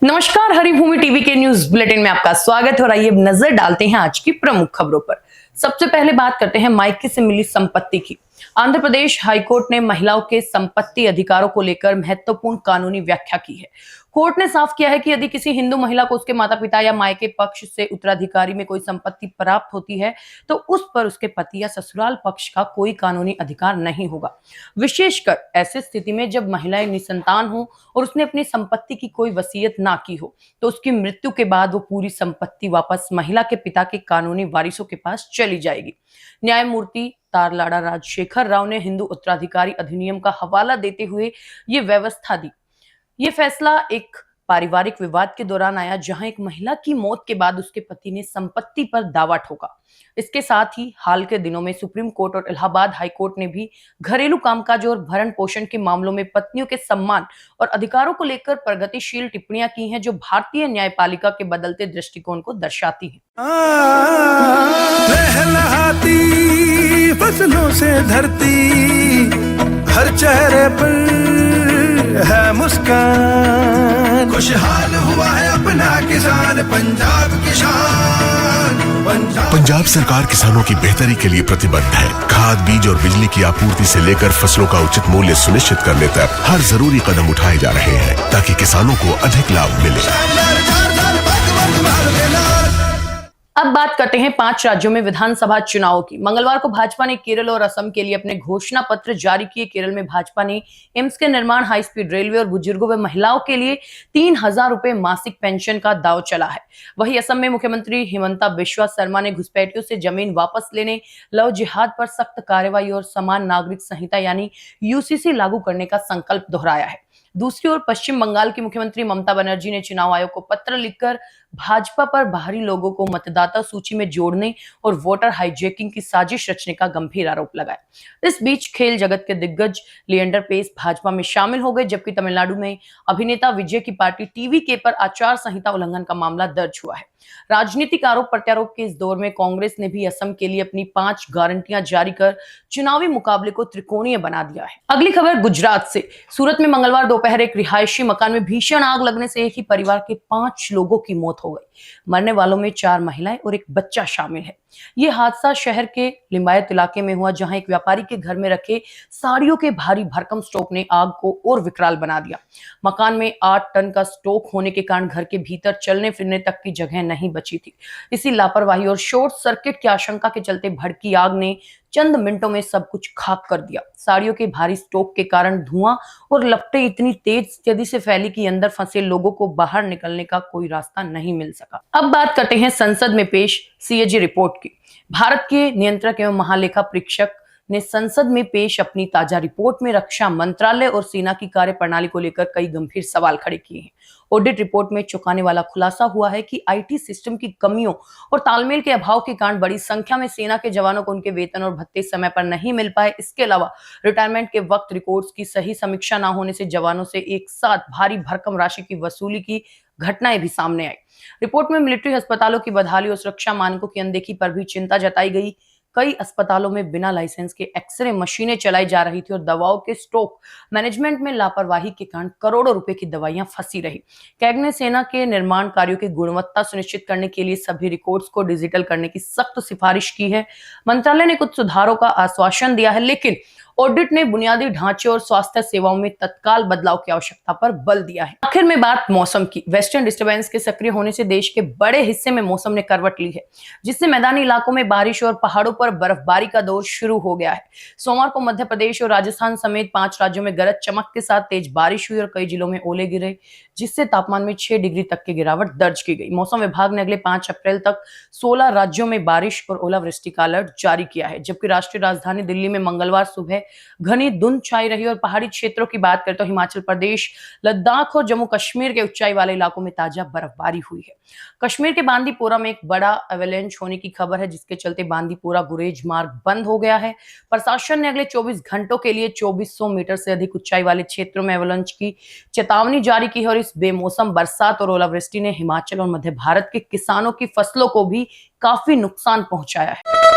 नमस्कार, हरिभूमि टीवी के news bulletin में आपका स्वागत है और आइए नजर डालते हैं आज की प्रमुख खबरों पर। सबसे पहले बात करते हैं मायके से मिली संपत्ति की। आंध्र प्रदेश हाईकोर्ट ने महिलाओं के संपत्ति अधिकारों को लेकर महत्वपूर्ण कानूनी व्याख्या की है। कोर्ट ने साफ किया है कि यदि किसी हिंदू महिला को उसके माता पिता या मायके पक्ष से उत्तराधिकारी में कोई संपत्ति प्राप्त होती है तो उस पर उसके पति या ससुराल पक्ष का कोई कानूनी अधिकार नहीं होगा। विशेषकर ऐसी स्थिति में जब महिलाएं निसंतान हो और उसने अपनी संपत्ति की कोई वसीयत ना की हो तो उसकी मृत्यु के बाद वो पूरी संपत्ति वापस महिला के पिता के कानूनी वारिसों के पास चली जाएगी। न्यायमूर्ति तारलाडा राजशेखर राव ने हिंदू उत्तराधिकारी अधिनियम का हवाला देते हुए ये व्यवस्था दी। ये फैसला एक पारिवारिक विवाद के दौरान आया जहां एक महिला की मौत के बाद उसके पति ने संपत्ति पर दावा ठोका। इसके साथ ही हाल के दिनों में सुप्रीम कोर्ट और इलाहाबाद हाई कोर्ट ने भी घरेलू कामकाज और भरण पोषण के मामलों में पत्नियों के सम्मान और अधिकारों को लेकर प्रगतिशील टिप्पणियां की हैं जो भारतीय न्यायपालिका के बदलते दृष्टिकोण को दर्शाती हैं। लहलहाती फसलों से धरती, हर चेहरे पर है मुस्कान, खुशहाल हुआ है अपना किसान, पंजाब किसान। पंजाब सरकार किसानों की बेहतरी के लिए प्रतिबद्ध है। खाद, बीज और बिजली की आपूर्ति से लेकर फसलों का उचित मूल्य सुनिश्चित करने तक हर जरूरी कदम उठाए जा रहे हैं ताकि किसानों को अधिक लाभ मिले। अब बात करते हैं 5 राज्यों में विधानसभा चुनावों की। मंगलवार को भाजपा ने केरल और असम के लिए अपने घोषणा पत्र जारी किए। केरल में भाजपा ने एम्स के निर्माण, हाई स्पीड रेलवे और बुजुर्गों व महिलाओं के लिए 3,000 रुपए मासिक पेंशन का दाव चला है। वहीं असम में मुख्यमंत्री हिमंता बिस्वा शर्मा ने घुसपैठियों से जमीन वापस लेने, लव जिहाद पर सख्त कार्रवाई और समान नागरिक संहिता यानी यूसीसी लागू करने का संकल्प दोहराया है। दूसरी ओर पश्चिम बंगाल की मुख्यमंत्री ममता बनर्जी ने चुनाव आयोग को पत्र लिखकर भाजपा पर बाहरी लोगों को मतदाता सूची में जोड़ने और वोटर हाईजैकिंग की साजिश रचने का गंभीर आरोप लगाया। इस बीच खेल जगत के दिग्गज लिएंडर पेस भाजपा में शामिल हो गए, जबकि तमिलनाडु में अभिनेता विजय की पार्टी टीवीके पर आचार संहिता उल्लंघन का मामला दर्ज हुआ है। राजनीतिक आरोप प्रत्यारोप के इस दौर में कांग्रेस ने भी असम के लिए अपनी 5 गारंटियां जारी कर चुनावी मुकाबले को त्रिकोणीय बना दिया है। अगली खबर गुजरात से। सूरत में मंगलवार दोपहर एक रिहायशी मकान में भीषण आग लगने से एक ही परिवार के 5 लोगों की मौत हो गई। मरने वालों में 4 महिलाएं और एक बच्चा शामिल है। यह हादसा शहर के लिंबायत इलाके में हुआ, जहां एक व्यापारी के घर में रखे साड़ियों के भारी भरकम स्टॉक ने आग को और विकराल बना दिया। मकान में 8 टन का स्टॉक होने के कारण घर के भीतर चलने फिरने तक की जगह नहीं बची थी। इसी लापरवाही और शॉर्ट सर्किट की आशंका के चलते भड़की आग ने चंद मिनटों में सब कुछ खाक कर दिया। साड़ियों के भारी स्टॉक के कारण धुआं और लपटें इतनी तेज गति से फैली कि अंदर फंसे लोगों को बाहर निकलने का कोई रास्ता नहीं मिल सका। अब बात करते हैं संसद में पेश सीएजी रिपोर्ट की। भारत के नियंत्रक एवं महालेखा परीक्षक ने संसद में पेश अपनी ताजा रिपोर्ट में रक्षा मंत्रालय और सेना की कार्यप्रणाली को लेकर कई गंभीर सवाल खड़े किए हैं। ऑडिट रिपोर्ट में चौंकाने वाला खुलासा हुआ है कि आईटी सिस्टम की कमियों और तालमेल के अभाव के कारण बड़ी संख्या में सेना के जवानों को उनके वेतन और भत्ते समय पर नहीं मिल पाए। इसके अलावा रिटायरमेंट के वक्त रिकॉर्ड्स की सही समीक्षा न होने से जवानों से एक साथ भारी भरकम राशि की वसूली की घटनाएं भी सामने आई। रिपोर्ट में मिलिट्री अस्पतालों की बदहाली और सुरक्षा मानकों की अनदेखी पर भी चिंता जताई गई। कई अस्पतालों में बिना लाइसेंस के एक्सरे मशीनें चलाई जा रही थी और दवाओं के स्टॉक मैनेजमेंट में लापरवाही के कारण करोड़ों रुपए की दवाइयां फंसी रही। कैग ने सेना के निर्माण कार्यों की गुणवत्ता सुनिश्चित करने के लिए सभी रिकॉर्ड्स को डिजिटल करने की सख्त सिफारिश की है। मंत्रालय ने कुछ सुधारों का आश्वासन दिया है, लेकिन ऑडिट ने बुनियादी ढांचे और स्वास्थ्य सेवाओं में तत्काल बदलाव की आवश्यकता पर बल दिया है। आखिर में बात मौसम की। वेस्टर्न डिस्टर्बेंस के सक्रिय होने से देश के बड़े हिस्से में मौसम ने करवट ली है, जिससे मैदानी इलाकों में बारिश और पहाड़ों पर बर्फबारी का दौर शुरू हो गया है। सोमवार को मध्य प्रदेश और राजस्थान समेत 5 राज्यों में गरज चमक के साथ तेज बारिश हुई और कई जिलों में ओले गिरे, जिससे तापमान में 6 डिग्री तक की गिरावट दर्ज की गई। मौसम विभाग ने अगले 5 अप्रैल तक 16 राज्यों में बारिश और ओलावृष्टि का अलर्ट जारी किया है, जबकि राष्ट्रीय राजधानी दिल्ली में मंगलवार सुबह घनी धुंध छाई रही और पहाड़ी क्षेत्रों की बात करें तो हिमाचल प्रदेश, लद्दाख और जम्मू कश्मीर के ऊंचाई वाले इलाकों में ताजा बर्फबारी हुई है। कश्मीर के बांदीपोरा में एक बड़ा एवेलेंच होने की खबर है, जिसके चलते बांदीपोरा गुरेज मार्ग बंद हो गया है। प्रशासन ने अगले 24 घंटों के लिए 2400 मीटर से अधिक ऊंचाई वाले क्षेत्रों में एवेलेंच की चेतावनी जारी की है और इस बेमौसम बरसात और ओलावृष्टि ने हिमाचल और मध्य भारत के किसानों की फसलों को भी काफी नुकसान पहुंचाया है।